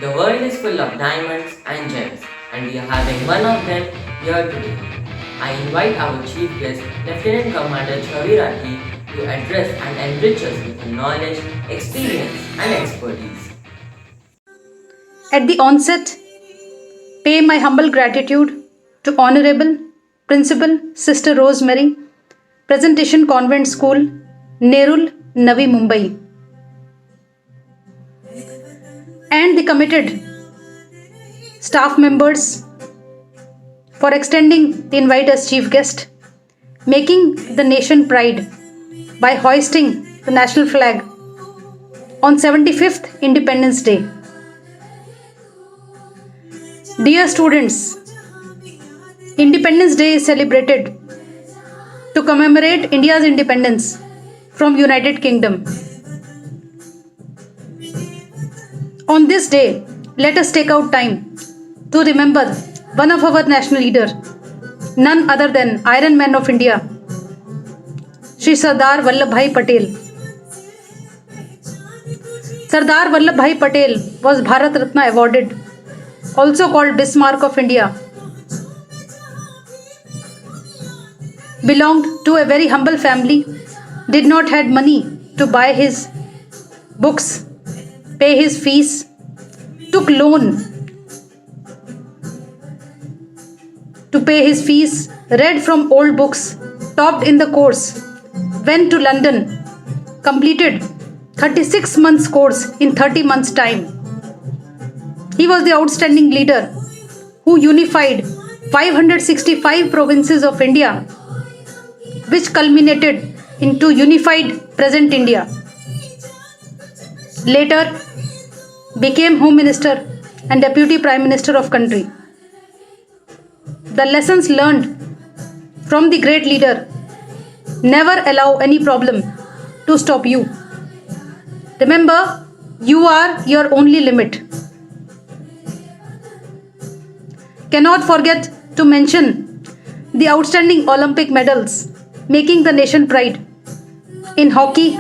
The world is full of diamonds and gems, and we are having one of them here today. I invite our chief guest, Lieutenant Commander Chavi Rathi, to address and enrich us with her knowledge, experience, and expertise. At the onset, pay my humble gratitude to Honorable Principal Sister Rosemary, Presentation Convent School, Nerul, Navi Mumbai, and the committed staff members for extending the invite as chief guest, making the nation pride by hoisting the national flag on 75th Independence Day. Dear students, Independence Day is celebrated to commemorate India's independence from United Kingdom. On this day, let us take out time to remember one of our national leader, none other than Iron Man of India, Shri Sardar Vallabhbhai Patel. Sardar Vallabhbhai Patel was Bharat Ratna awarded, also called Bismarck of India. Belonged to a very humble family, did not had money to buy his books, pay his fees, took loan to pay his fees, read from old books, topped in the course, went to London, completed 36 months course in 30 months time. He was the outstanding leader who unified 565 provinces of India, which culminated into unified present India. Later became Home Minister and Deputy Prime Minister of country. The lessons learned from the great leader: never allow any problem to stop you. Remember, you are your only limit. Cannot forget to mention the outstanding Olympic medals, making the nation pride in hockey,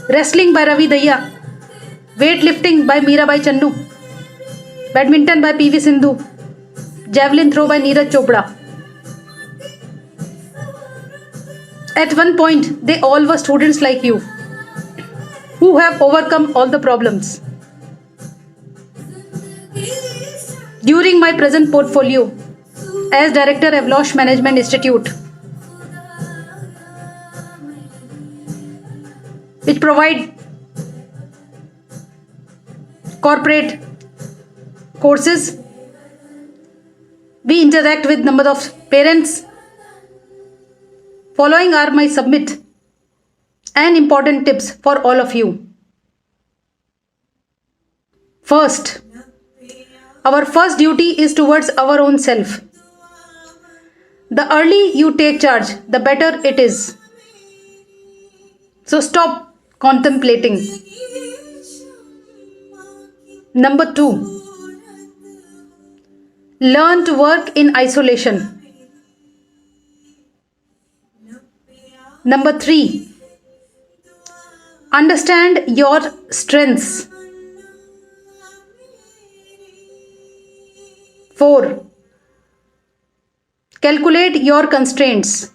wrestling by Ravi Daya, weightlifting by Mirabai Channu, badminton by PV Sindhu, javelin throw by Neeraj Chopra. At one point, they all were students like you who have overcome all the problems. During my present portfolio as Director of Avlosh Management Institute, which provide corporate courses, we interact with number of parents. Following are my submit and important tips for all of you. First, our first duty is towards our own self. The early you take charge, the better it is. So stop contemplating. Number 2, learn to work in isolation. Number 3, understand your strengths. 4, calculate your constraints.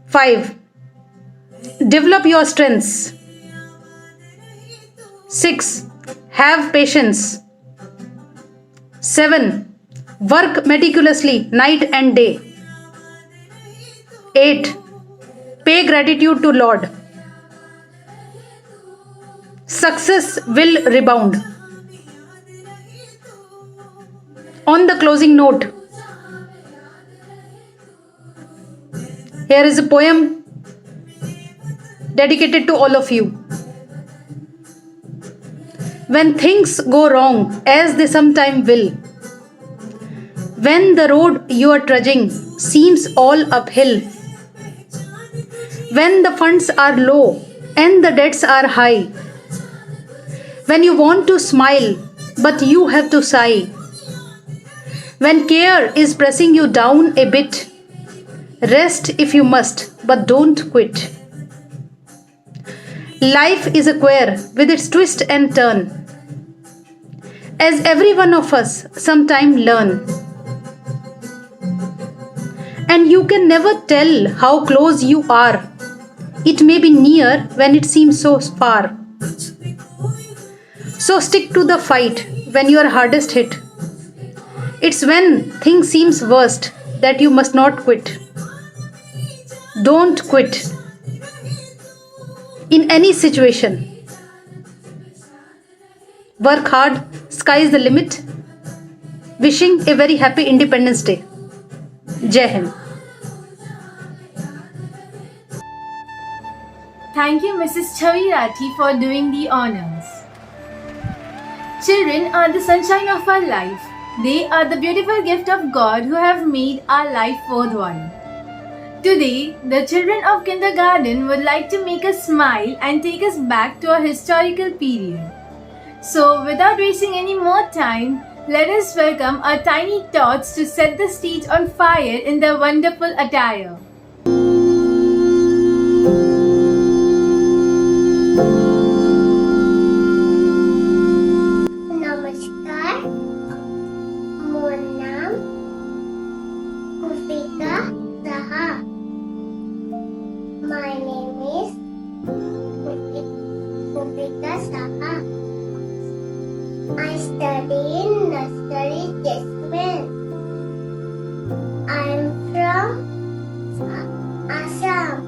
5, develop your strengths. 6, have patience. 7, work meticulously night and day. 8, pay gratitude to Lord. Success will rebound. On the closing note, here is a poem dedicated to all of you. When things go wrong, as they sometime will, when the road you are trudging seems all uphill, when the funds are low and the debts are high, when you want to smile but you have to sigh, when care is pressing you down a bit, rest if you must, but don't quit. Life is a queer with its twist and turn. As every one of us sometime learn. And you can never tell how close you are. It may be near when it seems so far. So stick to the fight when you are hardest hit. It's when things seems worst that you must not quit. Don't quit in any situation. Work hard, sky is the limit. Wishing a very happy Independence Day. Jai Hind. Thank you, Mrs. Chavi Rathi, for doing the honors. Children are the sunshine of our life. They are the beautiful gift of God who have made our life worthwhile. Today, the children of kindergarten would like to make us smile and take us back to a historical period. So, without wasting any more time, let us welcome our tiny tots to set the stage on fire in their wonderful attire. नमस्कार, मोर नाम कुफिका Saha. My name is Kufika Saha. I study in nursery Jasmine. I am from Assam.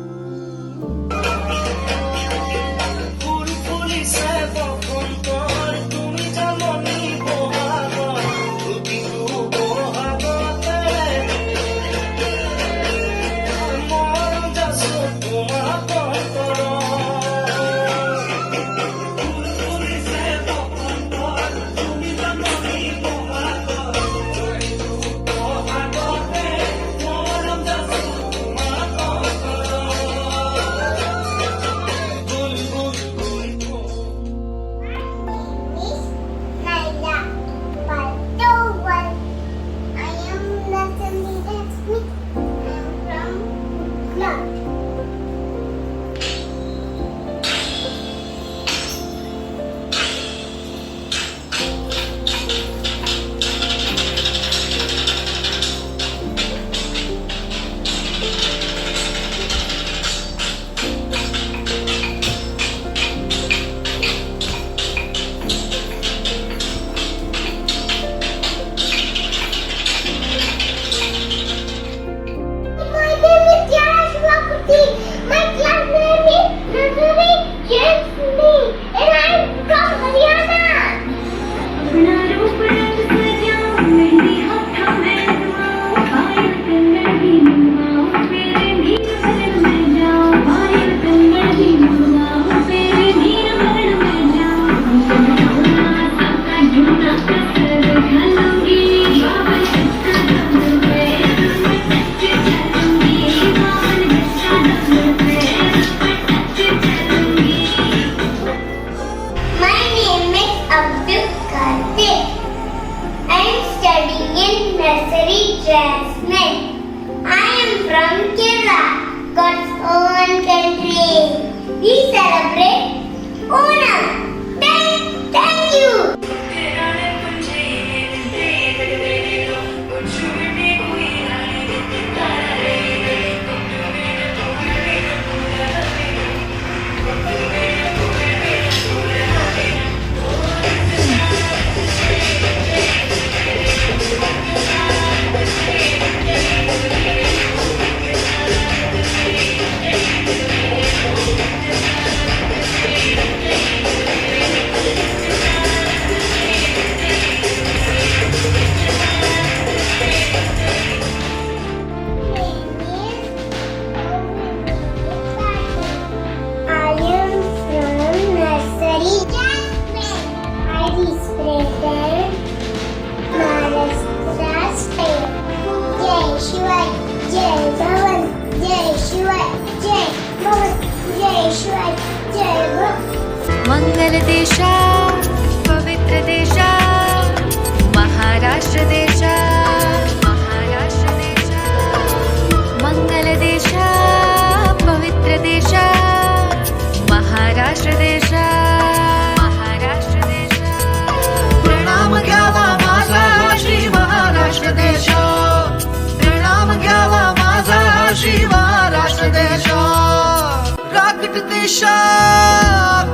देशा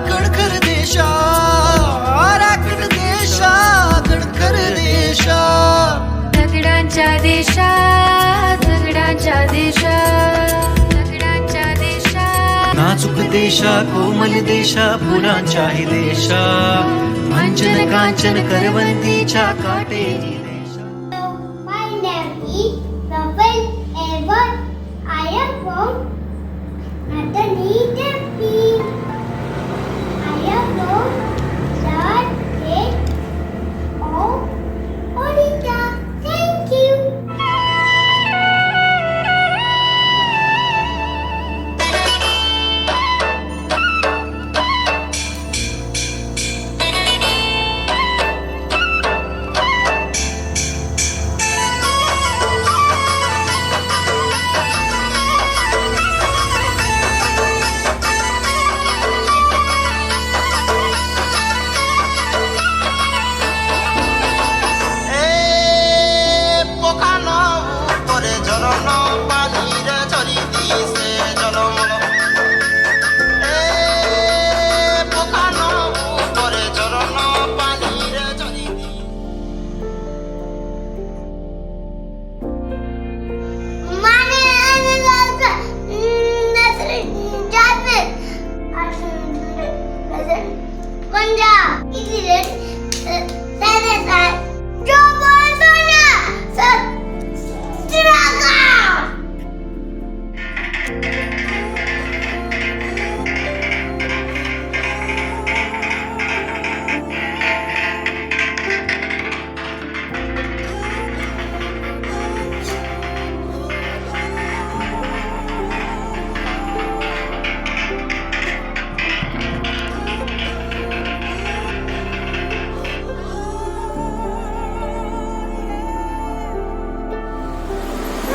कणखर देशा राखण देशा कणखर देशा दगडांच्या देशा दगडांच्या देशा दगडांच्या देशा नाजूक देशा कोमल देशा फुलांच्या ही देशा अंचन कांचन करवंतीच्या काटेरी देशा. My name is Rafael Edward. I am from Ateniteppi. I am from the state of Odisha. Thank you.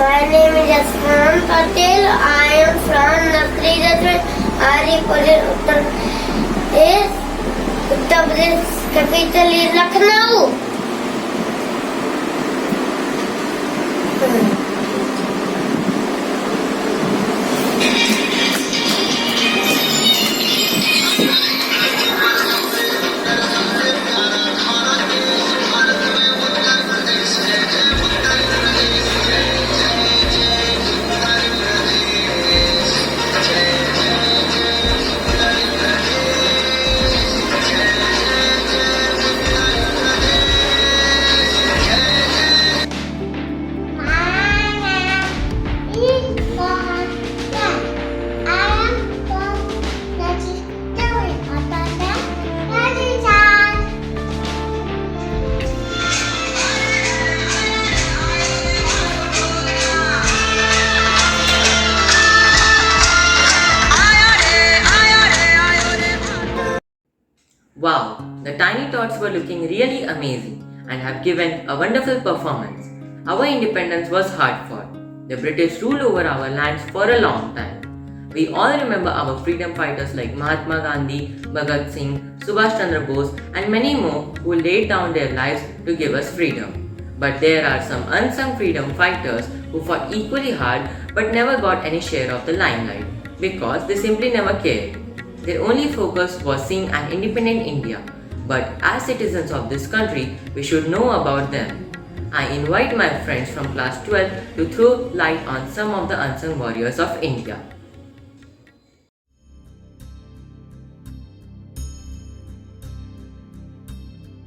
My name is Asman Patel. I am from Nakri Judgment, Haripur, Uttar Pradesh. Uttar Pradesh capital is Lucknow. Wow, the tiny tots were looking really amazing and have given a wonderful performance. Our independence was hard fought. The British ruled over our lands for a long time. We all remember our freedom fighters like Mahatma Gandhi, Bhagat Singh, Subhash Chandra Bose, and many more who laid down their lives to give us freedom. But there are some unsung freedom fighters who fought equally hard but never got any share of the limelight because they simply never cared. Their only focus was seeing an independent India. But as citizens of this country, we should know about them. I invite my friends from class 12 to throw light on some of the unsung warriors of India.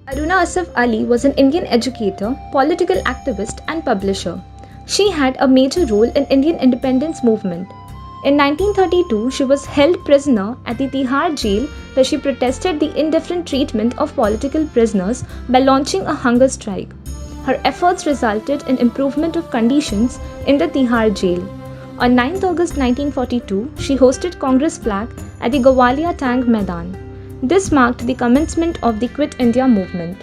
Aruna Asif Ali was an Indian educator, political activist and publisher. She had a major role in Indian independence movement. In 1932, she was held prisoner at the Tihar jail where she protested the indifferent treatment of political prisoners by launching a hunger strike. Her efforts resulted in improvement of conditions in the Tihar jail. On 9 August 1942, she hosted Congress flag at the Gowalia Tank Maidan. This marked the commencement of the Quit India movement.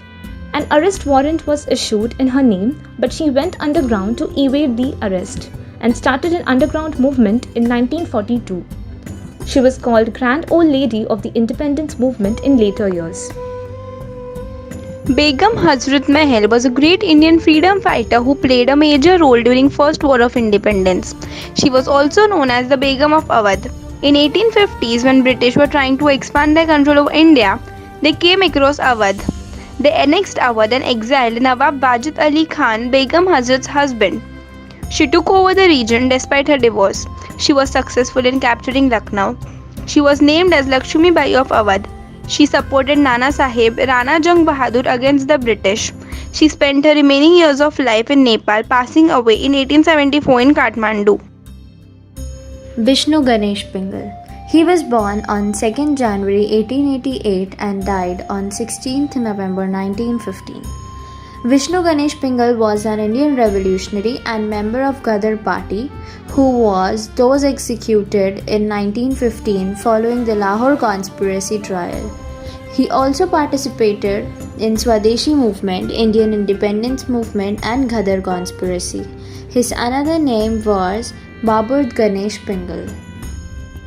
An arrest warrant was issued in her name, but she went underground to evade the arrest and started an underground movement in 1942. She was called Grand Old Lady of the independence movement in later years. Begum Hazrat Mahal was a great Indian freedom fighter who played a major role during First War of Independence. She was also known as the Begum of Awadh. In 1850s, when British were trying to expand their control over India, they came across Awadh. They annexed Awadh and exiled Nawab Wajid Ali Khan, Begum Hazrat's husband. She took over the region despite her divorce. She was successful in capturing Lucknow. She was named as Lakshmi Bai of Awadh. She supported Nana Sahib Rana Jung Bahadur against the British. She spent her remaining years of life in Nepal, passing away in 1874 in Kathmandu. Vishnu Ganesh Pingal. He was born on 2nd January 1888 and died on 16th November 1915. Vishnu Ganesh Pingal was an Indian revolutionary and member of Ghadar party who was those executed in 1915 following the Lahore conspiracy trial. He also participated in Swadeshi movement, Indian independence movement and Ghadar conspiracy. His another name was Babur Ganesh Pingal.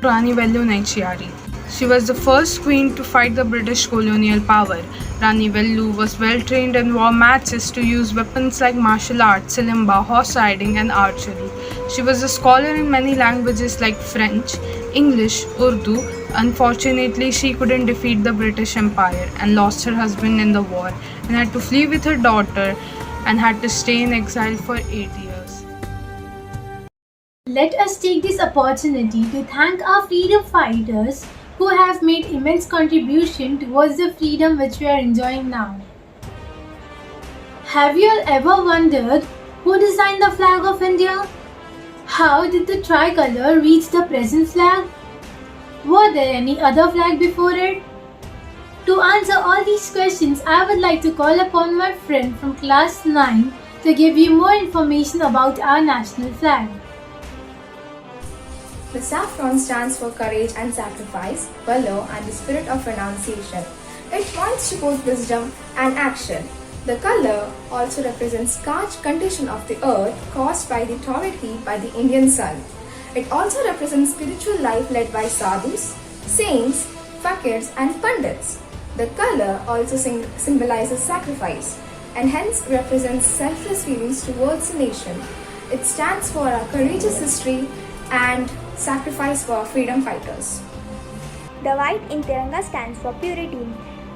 Rani Vellu Naichiari. She was the first queen to fight the British colonial power. Rani Vellu was well trained and wore matches to use weapons like martial arts, silimba, horse riding and archery. She was a scholar in many languages like French, English, Urdu. Unfortunately, she couldn't defeat the British Empire and lost her husband in the war and had to flee with her daughter and had to stay in exile for 8 years. Let us take this opportunity to thank our freedom fighters who have made immense contribution towards the freedom which we are enjoying now. Have you all ever wondered who designed the flag of India? How did the tricolor reach the present flag? Were there any other flag before it? To answer all these questions, I would like to call upon my friend from class 9 to give you more information about our national flag. The saffron stands for courage and sacrifice, valor and the spirit of renunciation. It points to both wisdom and action. The color also represents scorched condition of the earth caused by the torrid heat by the Indian sun. It also represents spiritual life led by sadhus, saints, fakirs and pandits. The color also symbolizes sacrifice and hence represents selfless feelings towards the nation. It stands for our courageous history and sacrifice for freedom fighters. The white in Tiranga stands for purity.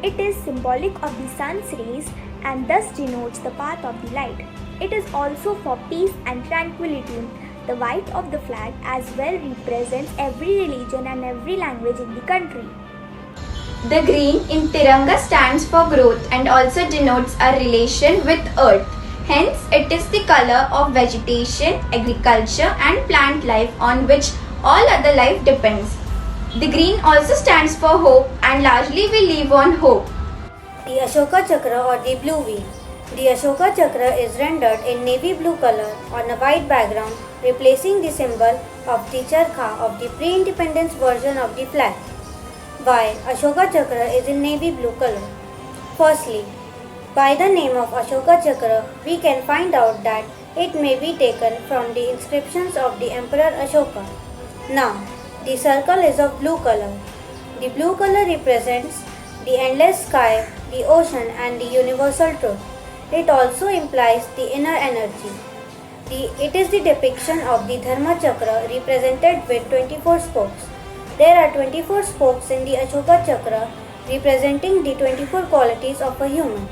It is symbolic of the sun's rays and thus denotes the path of the light. It is also for peace and tranquility. The white of the flag as well represents every religion and every language in the country. The green in Tiranga stands for growth and also denotes a relation with earth. Hence, it is the color of vegetation, agriculture and plant life on which all other life depends. The green also stands for hope and largely we live on hope. The Ashoka Chakra or the blue wheel. The Ashoka Chakra is rendered in navy blue color on a white background, replacing the symbol of the charkha of the pre-independence version of the flag. Why Ashoka Chakra is in navy blue color? Firstly, by the name of Ashoka Chakra, we can find out that it may be taken from the inscriptions of the Emperor Ashoka. Now, the circle is of blue color. The blue color represents the endless sky, the ocean and the universal truth. It also implies the inner energy. It is the depiction of the Dharma Chakra represented with 24 spokes. There are 24 spokes in the Ashoka Chakra representing the 24 qualities of a human.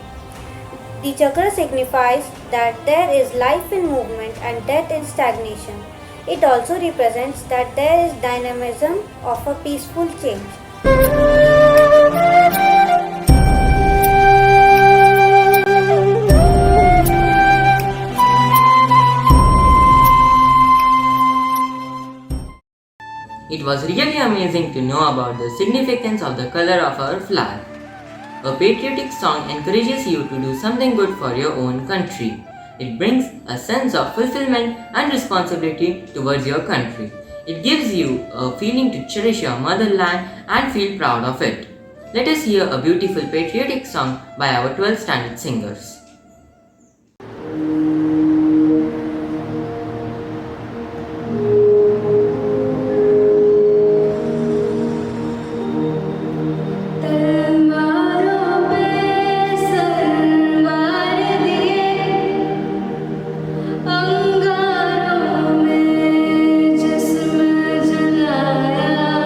The chakra signifies that there is life in movement and death in stagnation. It also represents that there is dynamism of a peaceful change. It was really amazing to know about the significance of the color of our flag. A patriotic song encourages you to do something good for your own country. It brings a sense of fulfillment and responsibility towards your country. It gives you a feeling to cherish your motherland and feel proud of it. Let us hear a beautiful patriotic song by our 12th standard singers. अंगारों में जिस्म जलाया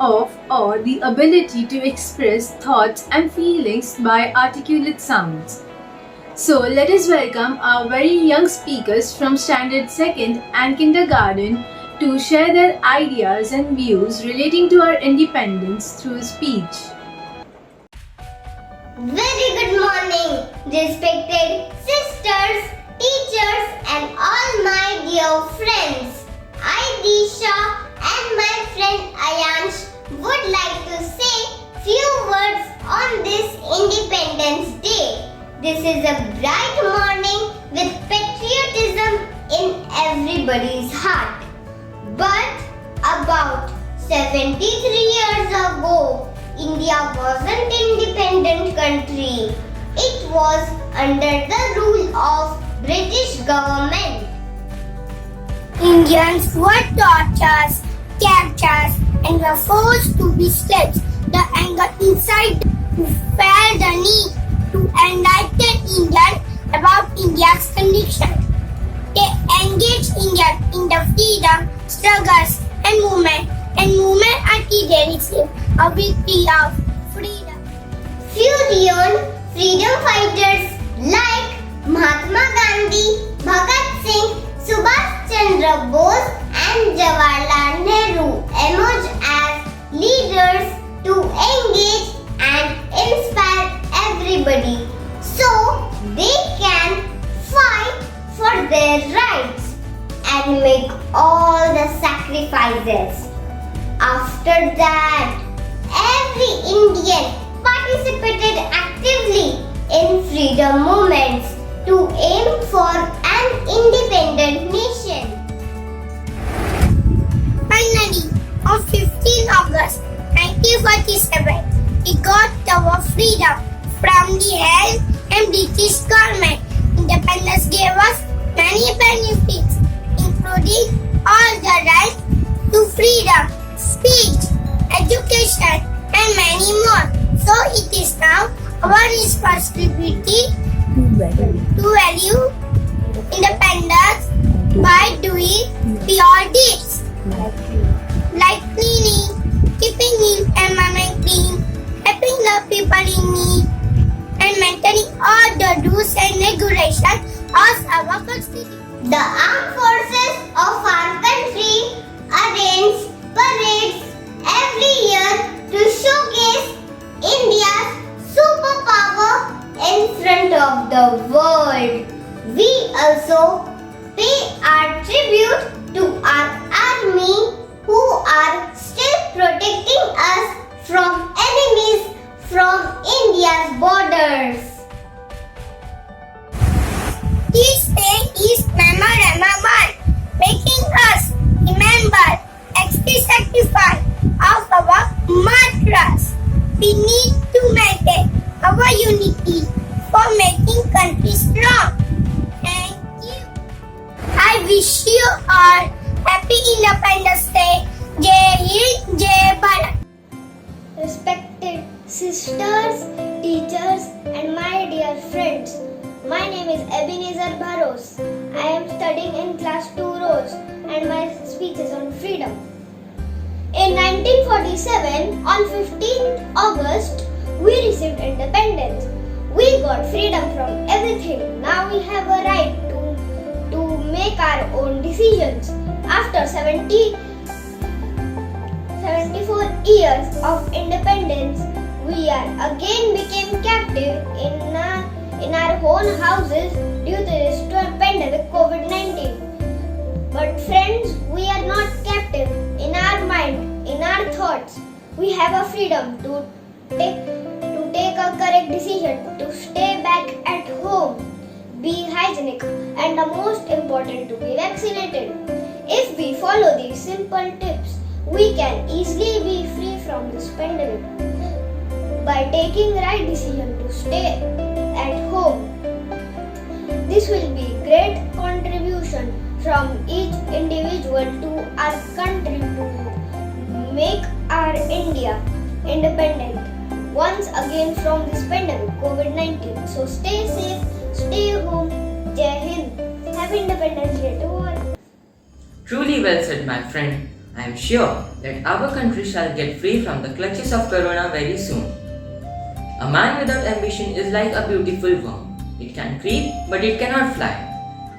of or the ability to express thoughts and feelings by articulate sounds. So let us welcome our very young speakers from Standard 2nd and Kindergarten to share their ideas and views relating to our independence through speech. Very good morning, respected sisters, teachers, and all my dear friends. I, Disha, and my friend Ayansh would like to say few words on this Independence Day. This is a bright morning with patriotism in everybody's heart. But about 73 years ago, India wasn't independent country. It was under the rule of British government. Indians were tortured, captured, and were forced to be slaves. The anger inside who felt the need to enlighten Indians about India's condition. They engaged India in the freedom struggles and movement until they received a victory of freedom. Few renowned freedom fighters like Mahatma Gandhi, Bhagat Singh, Subhash Chandra Bose and Jawaharlal Nehru emerged as leaders to engage and inspire everybody so they can fight for their rights and make all the sacrifices. After that, every Indian participated actively in freedom movements to aim for an independent nation. Finally, on 15 August 1947, we got our freedom from the held and British government. Independence gave us many benefits, including all the rights to freedom, speech, education, and many more. So it is now our responsibility to value independence by doing pure deeds like cleaning, keeping the environment clean, helping the people in need, and maintaining all the rules and regulations of our constitution. The armed forces of our country arrange parades every year to showcase India's superpower in front of the world. We also pay our tribute to our army who are still protecting us from enemies from India's borders. This day is memorable, making us remember extreme sacrifice of our martyrs. We need to maintain our unity for making country strong. Thank you. I wish you all happy Independence Day. Jai Hind, Jai Bharat. Respected sisters, teachers, and my dear friends, my name is Ebenezer Bharos. I am studying in class 2 Rose and my speech is on freedom. In 1947, on 15th August, we received independence. We got freedom from everything. Now we have a right to make our own decisions. After 74 years of independence, we are again became captive in our own houses due to this pandemic COVID-19. But friends, we are not captive in our mind, in our thoughts. We have a freedom to take a correct decision, to stay back at home, be hygienic, and the most important, to be vaccinated. If we follow these simple tips, we can easily be free from this pandemic. By taking right decision to stay at home, this will be great contribution from each individual to our country to make our India independent once again from this pandemic COVID-19. So stay safe, stay home. Jai Hind. Happy Independence Day to all. Truly well said, my friend. I am sure that our country shall get free from the clutches of corona very soon. A man without ambition is like a beautiful worm. It can creep, but it cannot fly.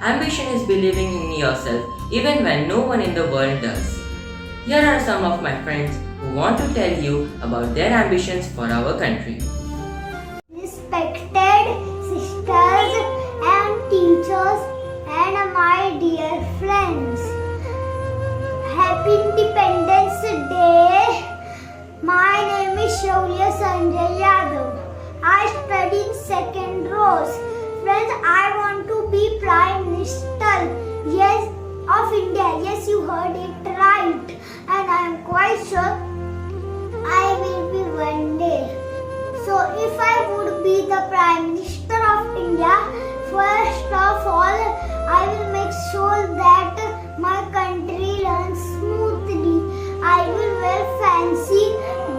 Ambition is believing in yourself even when no one in the world does. Here are some of my friends who want to tell you about their ambitions for our country. Respected sisters and teachers and my dear friends, Happy Independence Day. My name is Shaulya Sanjay Yadav. I study in second rows. Friends, I want to be Prime Minister, yes, of India. Yes, you heard it right. And I am quite sure I will be one day. So if I would be the Prime Minister of India, first of all, I will make sure that my country runs smoothly. I will wear fancy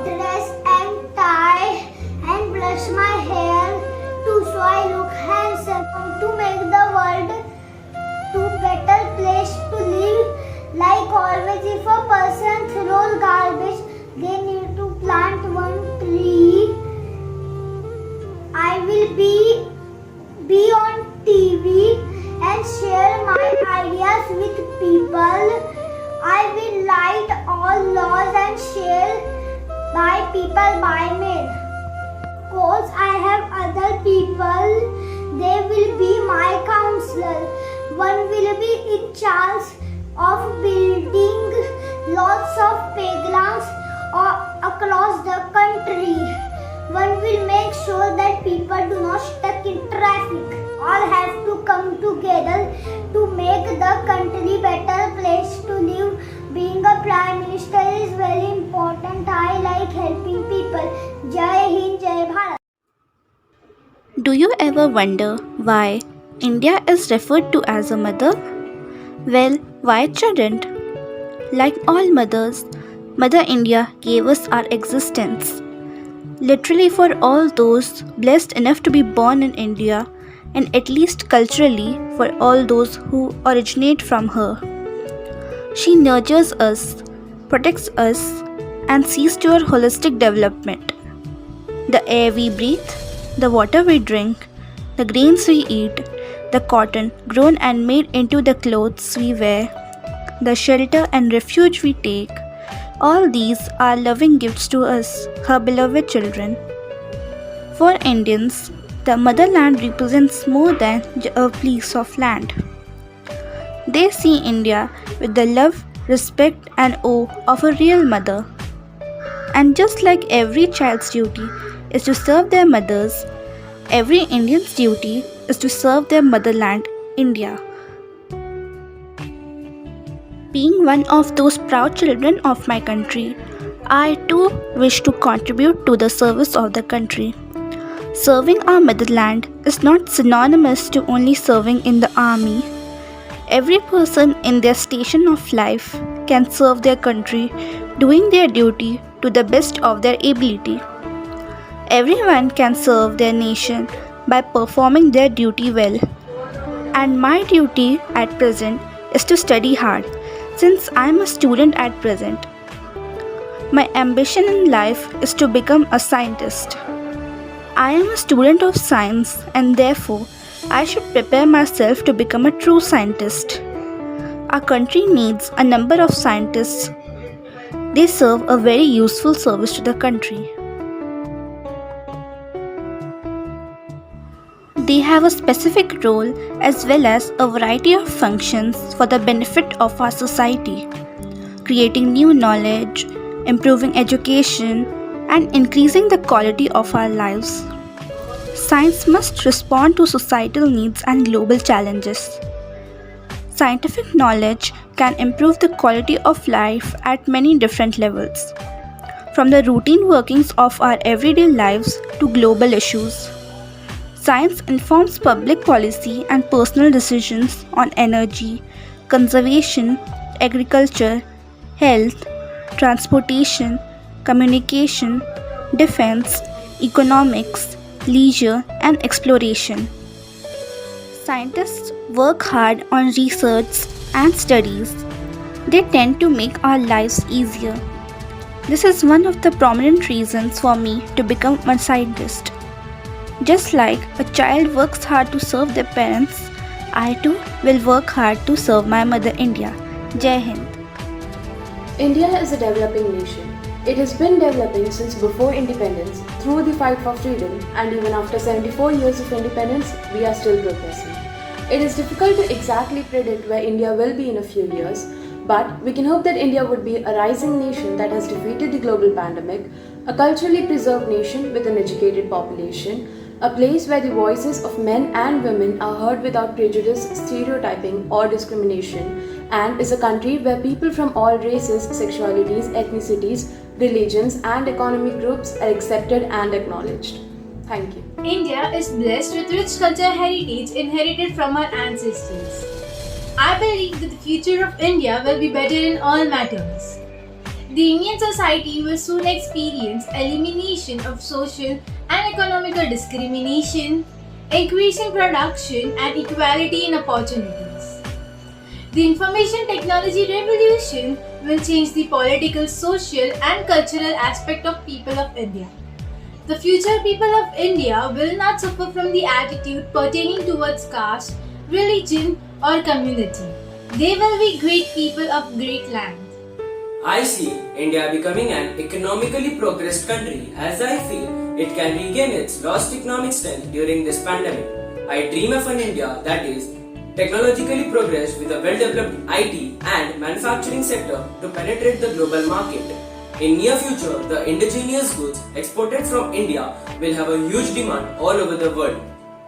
dress and tie and brush my hair too, so I look handsome. To make the world to better place to live. Like always, if a person throws garbage, they need to plant one tree. I will be on TV and share my ideas with people. I will write all laws and share by people by mail. Suppose I have other people, they will be my counselor. One will be in charge of building lots of playgrounds across the country. One will make sure that people do not stuck in traffic. All have to come together to make the country better place to live. Being a Prime Minister is very important. I like helping people. Jai Hind, Jai Bharat. Do you ever wonder why India is referred to as a mother? Well, why it shouldn't? Like all mothers, Mother India gave us our existence. Literally for all those blessed enough to be born in India, and at least culturally for all those who originate from her. She nurtures us, protects us, and sees to our holistic development. The air we breathe, the water we drink, the grains we eat, the cotton grown and made into the clothes we wear, the shelter and refuge we take, all these are loving gifts to us, her beloved children. For Indians, the motherland represents more than a piece of land. They see India with the love, respect, and awe of a real mother. And just like every child's duty is to serve their mothers, every Indian's duty is to serve their motherland, India. Being one of those proud children of my country, I too wish to contribute to the service of the country. Serving our motherland is not synonymous to only serving in the army. Every person in their station of life can serve their country, doing their duty to the best of their ability. Everyone can serve their nation by performing their duty well. And my duty at present is to study hard, since I am a student at present. My ambition in life is to become a scientist. I am a student of science, and therefore I should prepare myself to become a true scientist. Our country needs a number of scientists. They serve a very useful service to the country. They have a specific role as well as a variety of functions for the benefit of our society, creating new knowledge, improving education, and increasing the quality of our lives. Science must respond to societal needs and global challenges. Scientific knowledge can improve the quality of life at many different levels, from the routine workings of our everyday lives to global issues. Science informs public policy and personal decisions on energy, conservation, agriculture, health, transportation, communication, defense, economics, leisure, and exploration. Scientists work hard on research and studies. They tend to make our lives easier. This is one of the prominent reasons for me to become a scientist. Just like a child works hard to serve their parents, I too will work hard to serve my mother India. Jai Hind. India is a developing nation. It has been developing since before independence through the fight for freedom, and even after 74 years of independence, we are still progressing. It is difficult to exactly predict where India will be in a few years, but we can hope that India would be a rising nation that has defeated the global pandemic, a culturally preserved nation with an educated population, a place where the voices of men and women are heard without prejudice, stereotyping, or discrimination, and is a country where people from all races, sexualities, ethnicities, religions, and economic groups are accepted and acknowledged. Thank you. India is blessed with rich cultural heritage inherited from our ancestors. I believe that the future of India will be better in all matters. The Indian society will soon experience elimination of social and economical discrimination, increasing production and equality in opportunities. The information technology revolution will change the political, social and cultural aspect of people of India. The future people of India will not suffer from the attitude pertaining towards caste, religion or community. They will be great people of great land. I see India becoming an economically progressed country as I feel it can regain its lost economic strength during this pandemic. I dream of an India that is technologically progressed with a well-developed IT and manufacturing sector to penetrate the global market. In near future, the indigenous goods exported from India will have a huge demand all over the world.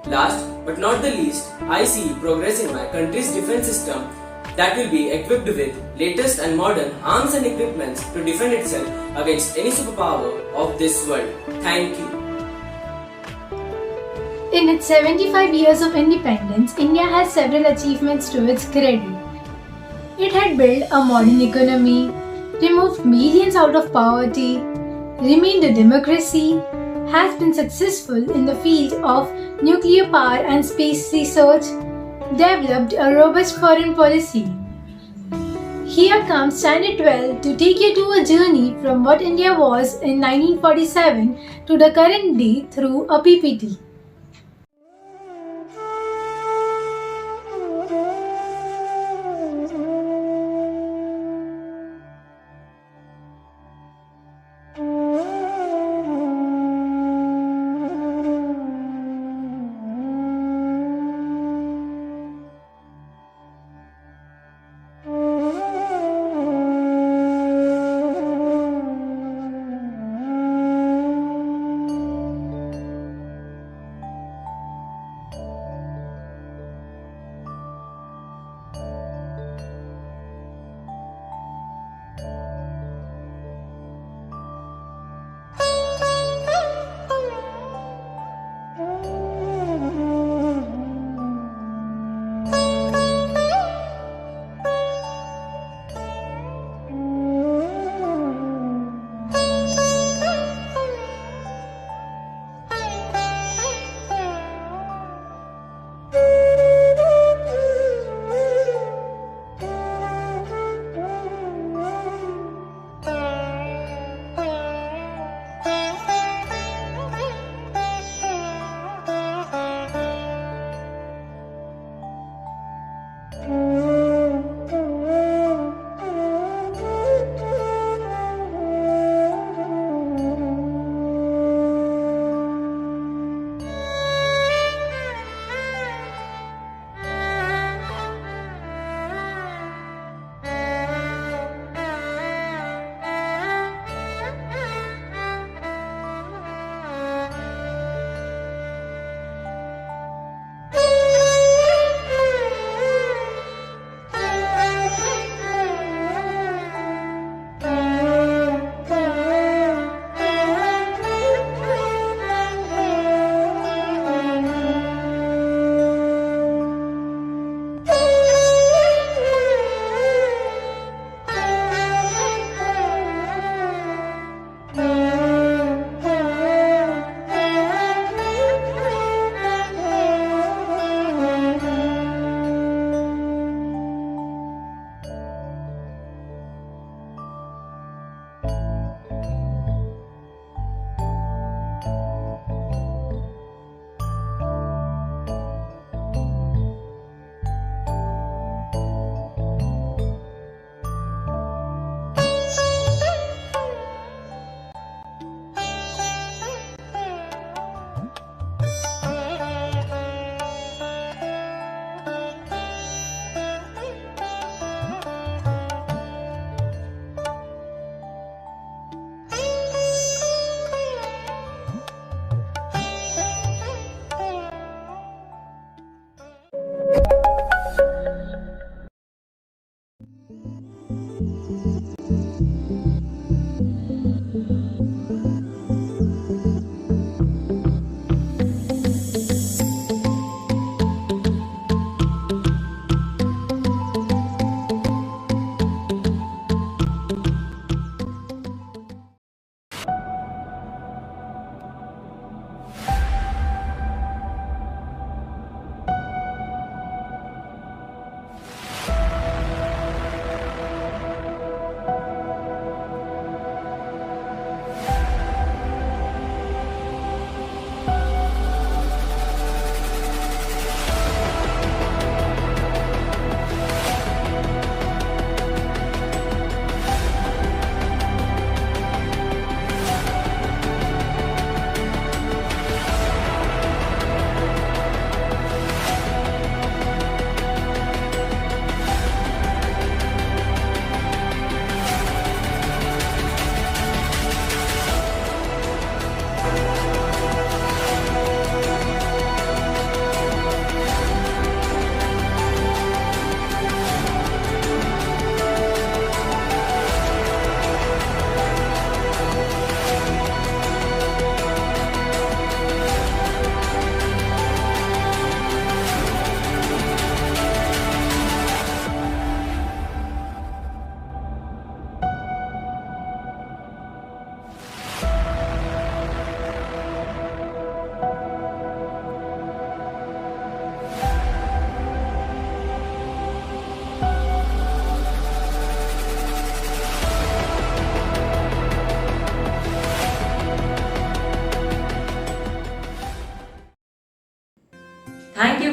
Last but not the least, I see progress in my country's defense system that will be equipped with latest and modern arms and equipments to defend itself against any superpower of this world. Thank you. In its 75 years of independence, India has several achievements to its credit. It had built a modern economy, removed millions out of poverty, remained a democracy, has been successful in the field of nuclear power and space research, developed a robust foreign policy. Here comes Standard 12 to take you to a journey from what India was in 1947 to the current day through a PPT.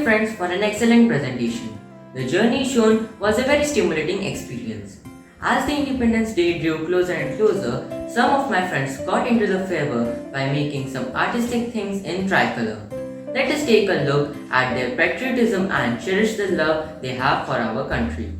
friends for an excellent presentation. The journey shown was a very stimulating experience. As the Independence Day drew closer and closer, some of my friends got into the fever by making some artistic things in tricolor. Let us take a look at their patriotism and cherish the love they have for our country.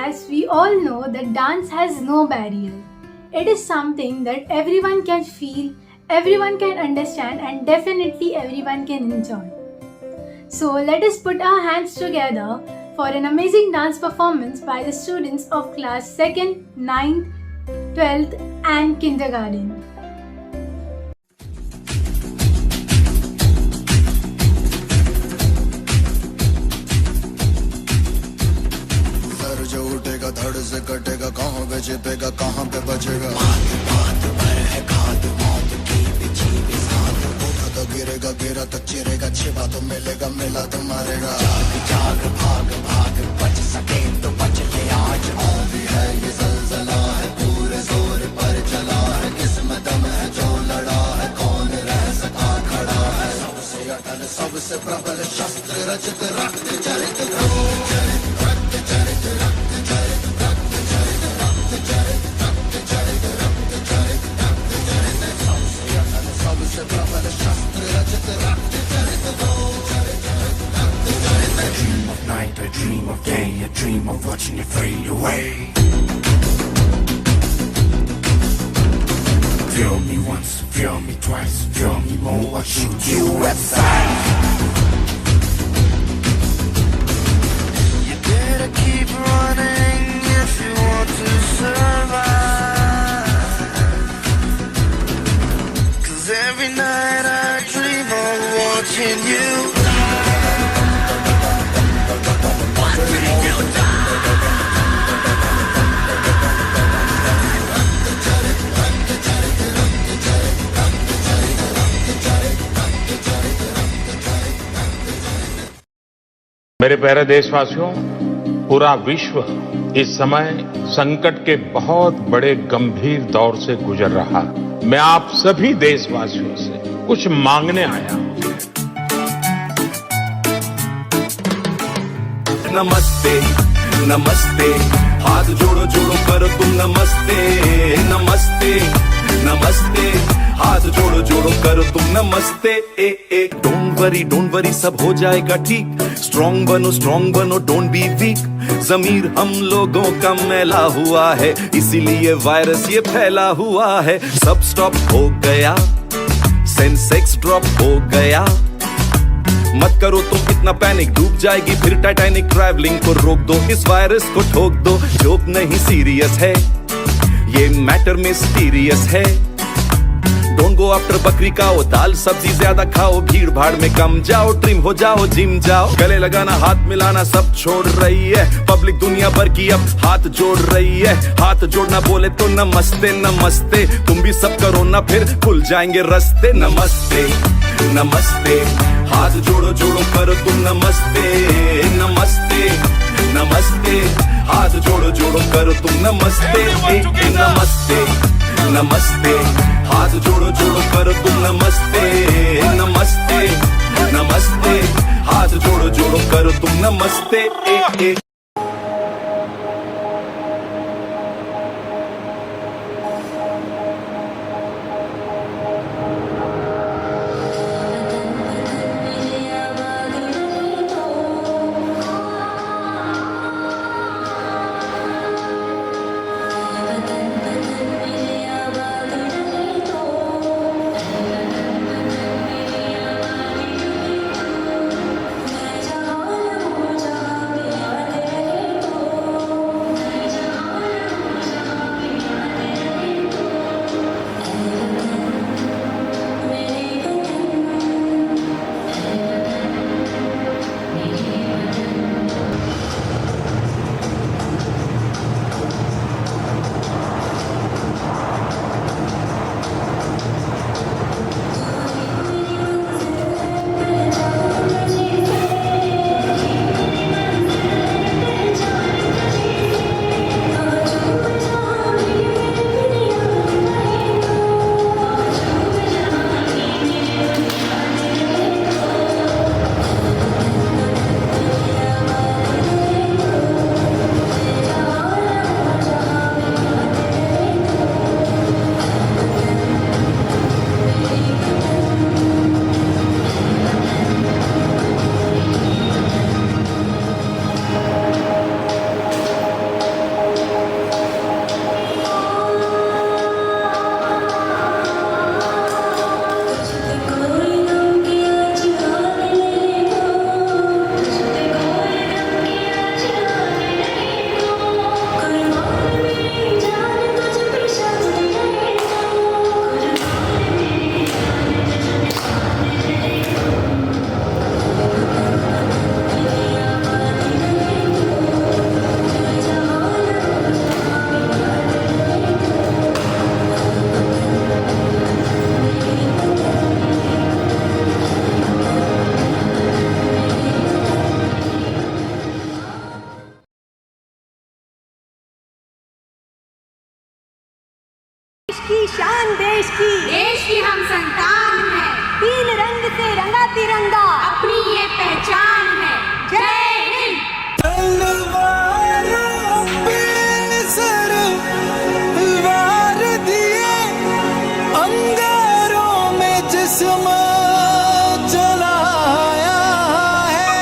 As we all know that dance has no barrier. It is something that everyone can feel, everyone can understand, and definitely everyone can enjoy. So let us put our hands together for an amazing dance performance by the students of class 2nd, 9th, 12th and kindergarten. जो उठेगा धड़ से कटेगा कहाँ पे छिपेगा कहाँ पे बचेगा बात पर है खाद मौत की बिछी भी साथ उठा तो गिरेगा गिरा तो चिरेगा छिपा तो मिलेगा मिला तो मारेगा जाग जाग भाग भाग बच सके तो बच ले आज भी है ये जलजला है पूरे जोर पर चला है किस्मत दम है जो लड़ा है कौन रह सका खड़ा है सबसे अटल सबसे प्रबल शस्त्र रचित रक्त चरित रक्त चरित I dream of day, I dream of watching it fade away. Feel me once, feel me twice, feel me more, I'll shoot you outside. You better keep running if you want to survive. 'Cause every night I dream of watching you. मेरे प्यारे देशवासियों, पूरा विश्व इस समय संकट के बहुत बड़े गंभीर दौर से गुजर रहा है। मैं आप सभी देशवासियों से कुछ मांगने आया हूं। नमस्ते नमस्ते, हाथ जोड़ो जोड़ो करो तुम नमस्ते नमस्ते नमस्ते, हाथ जोड़ो जोड़ो करो तुम नमस्ते। डोंट वरी सब हो जाएगा ठीक। स्ट्रॉन्ग बनो डोंट बी वीक। जमीर हम लोगों का मैला हुआ है, इसीलिए वायरस ये फैला हुआ है। सब स्टॉप हो गया, सेंसेक्स ड्रॉप हो गया। मत करो तुम इतना पैनिक, डूब जाएगी फिर टाइटैनिक। ट्रैवलिंग को रोक दो, इस वायरस को ठोक दो। जोक नहीं सीरियस है, ये मैटर मिस्टीरियस है। डोंट गो आफ्टर बकरी खाओ, दाल सब्जी ज्यादा खाओ, भीड़ भाड़ में कम जाओ, ट्रिम हो जाओ, जिम जाओ, गले लगाना हाथ मिलाना सब छोड़ रही है पब्लिक दुनिया भर की अब हाथ जोड़ रही है। हाथ जोड़ना बोले तो नमस्ते नमस्ते, तुम भी सब करो ना फिर खुल जाएंगे रास्ते। नमस्ते नमस्ते, हाथ जोड़ो जोड़ो करो तुम नमस्ते नमस्ते नमस्ते, हाथ जोड़ो जोड़ो करो तुम नमस्ते नमस्ते नमस्ते, हाथ जोड़ो जोड़ो करो तुम नमस्ते नमस्ते नमस्ते, हाथ जोड़ो जोड़ो करो तुम नमस्ते। की शान देश की हम संतान हैं। 3 रंग से रंगा तिरंगा अपनी ये पहचान है। जय हिंद। वार दिए अंगारों में जिस्म जलाया है,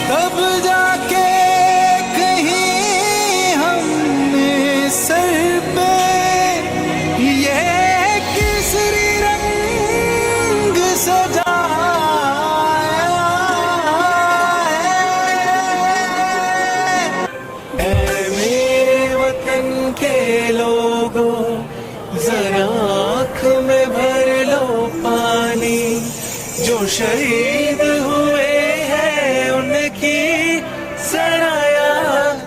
तब जाके कहीं हमने सर पे ये केसरी रंग सजाया है। ऐ मेरे वतन के लोगों, जरा आँख में भर लो पानी, जो शहीद हुए हैं उनकी सराया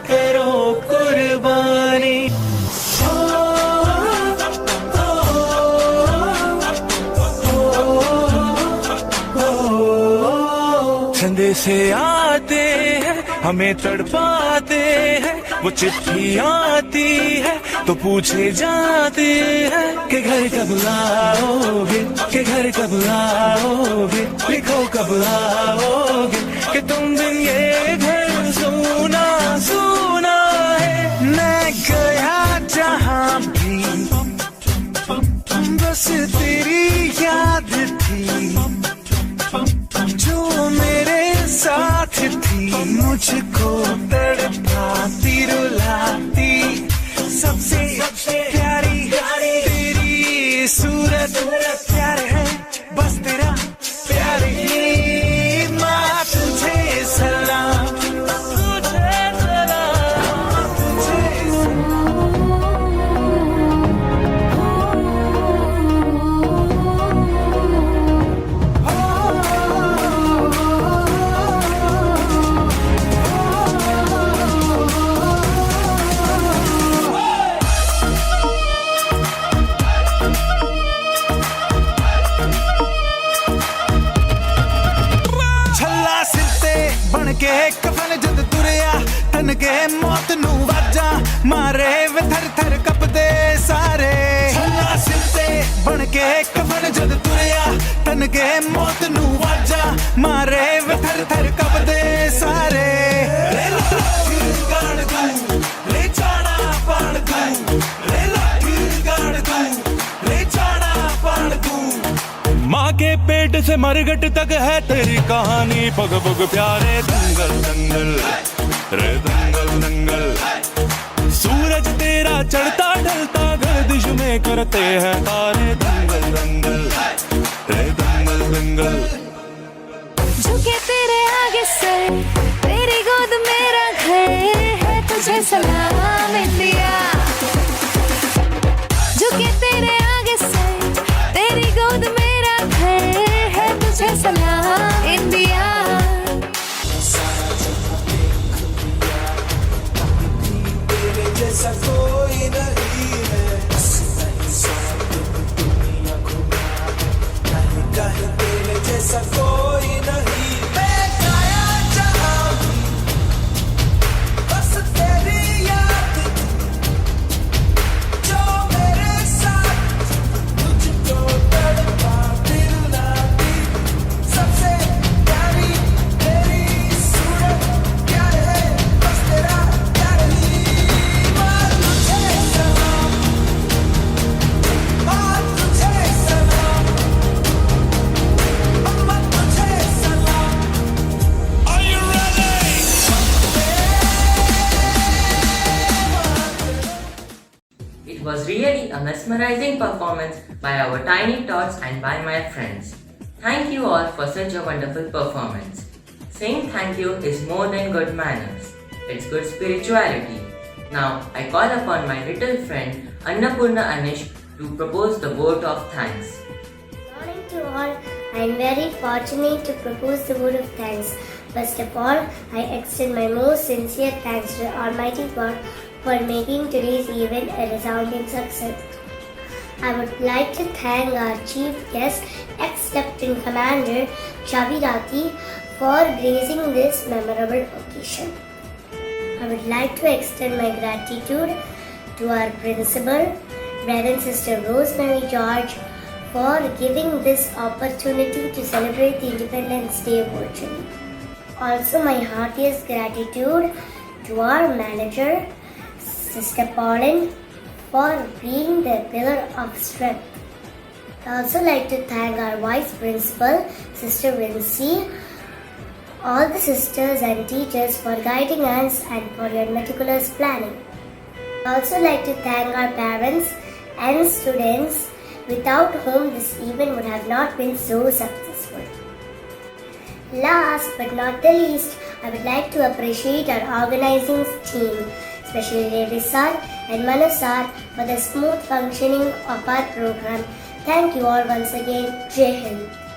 करो कुर्बानी। संदेशे आते हैं हमें तड़पाते हैं, वो चिट्ठी आती है तो पूछे जाते हैं कि घर कब आओगे, कि घर कब आओगे, लिखो कब आओगे, कि तुम दिन ये घर सुना सुना है। मैं गया जहाँ भी बस तेरी याद थी, जो मेरे साथ थी, मुझको तड़पाती रुलाती, सबसे प्यारी तेरी सूरत प्यार है, बस तेरा प्यार ही। माँ तुझे सलाम, तुझे सलाम, तुझे मौत नू वाजा मारे वे थर थर कपदे सारे छन्ना सिर ते बन के कफन जद तुरया तन के मौत नू वाजा मारे वे थर थर कपदे सारे ले लाठी गाड़ दूं ले जाना पाड़ दूं ले लाठी गाड़ दूं ले जाना पाड़ दूं माँ के पेट से मरघट तक है तेरी कहानी पग पग प्यारे दंगल दंगल रे दंगल दंगल सूरज तेरा चढ़ता ढलता गर्दिश में करते हैं तारे दंगल दंगल रे दंगल दंगल झुके तेरे आगे सर तेरी गोद मेरा घर है तुझे सलाम इंडिया झुके तेरे आगे सर तेरी गोद मेरा घर है तुझे सलाम इंडिया जैसा कोई नहीं है कहीं तेरे जैसा कोई नहीं मैं गाया जहां बस तेरी याद जो मेरे साथ तुझको तड़पा दिल ना दी सबसे प्यारी तेरी सूरत प्यार है बस तेरा प्यार ही मार तुझे सलाम अम्मा तुझे सलाम Are you ready? It was really a mesmerizing performance by our tiny tots and by my friends. Thank you all for such a wonderful performance. Saying thank you is more than good manners. It's good spirituality. Now I call upon my little friend Annapurna Anish to propose the vote of thanks. Good morning to all. I am very fortunate to propose the vote of thanks. First of all, I extend my most sincere thanks to the Almighty God for making today's event a resounding success. I would like to thank our chief guest, ex-Lieutenant Commander Chavirati, for gracing this memorable occasion. I would like to extend my gratitude to our principal, Reverend Sister Rosemary George, for giving this opportunity to celebrate the Independence Day virtually. Also, my heartiest gratitude to our manager, Sister Pauline, for being the pillar of strength. I also like to thank our vice principal, Sister Vinci, all the sisters and teachers for guiding us and for your meticulous planning. I also like to thank our parents and students, without whom this event would have not been so successful. Last but not the least, I would like to appreciate our organizing team, especially Lady Sir and Manu Sir, for the smooth functioning of our program. Thank you all once again. Jai Hind.